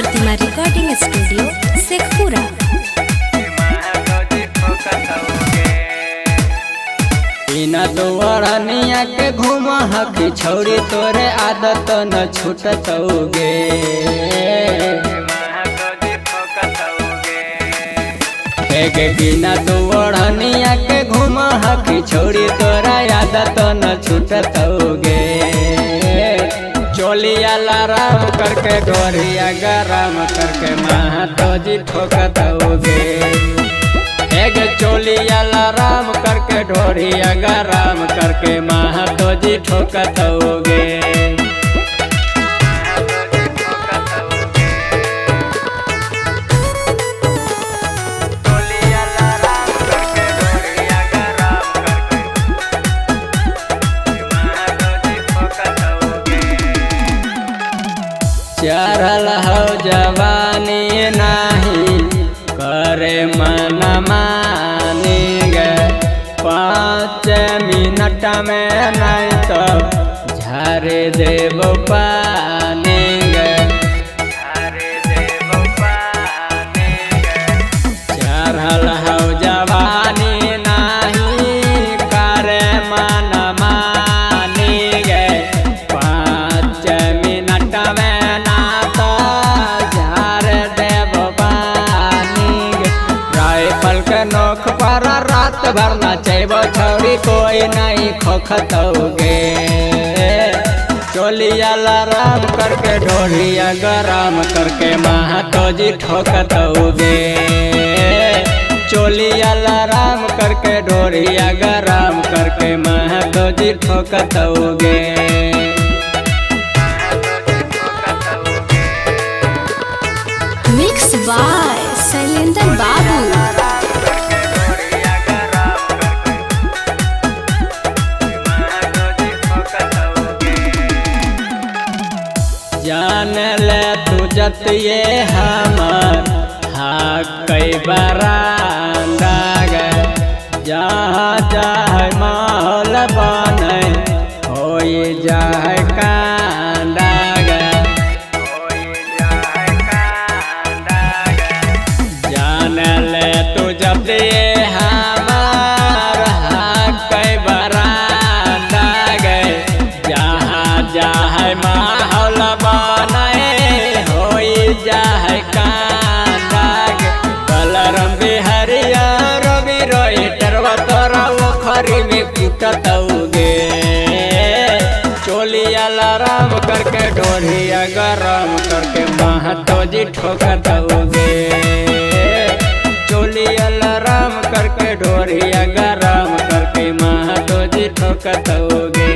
प्रतिमा recording studio Sheikhpura. बिना दुआरनिया के घूम हकी छौरी तोरे आदत न छूटतौगे। बिना दुआरनिया के घूम हकी छौरी तोरा आदत न छूटतौगे। चोलिया लाराम करके गोरिया गरम करके महतो जी ठोकतौगे। चोलिया लाराम करके ढोरिया गरम करके महतो जी ठोकतौगे। चढ़ल हो जवानी नहीं करे मन मानी गे। 5 मिनट में नहीं तो झारे देव पानी गे। चढ़ल हो जवानी नहीं करे मन मानी गे। 5 मिनट में नोख पर रात भर नचैबो छौरी कोई नहीं खोखतौगे। चोलिया लाराम करके ढोलिया गरम करके महतो जी ठोकतौगे। चोलिया लाराम करके ढोलिया गरम करके महतो जी ठोकतौगे। मिक्स बाय शैलेंद्र बाबू। जान ले तू जतिये हमर कई बरांडा गे। जहाँ जाए माहौल बने होई जाए कांडा गे। जान ले तू जतिये हमर कई बरांडा गे। जहाँ जाए माहौल बिहारिया रवि रोई टरवा तोरा ओखरी में कुटतौगे। चोलिया लाराम करके ढोलिया गरम करके महतो जी ठोकतौगे। चोलिया लाराम करके ढोलिया गरम करके महतो जी ठोकतौगे।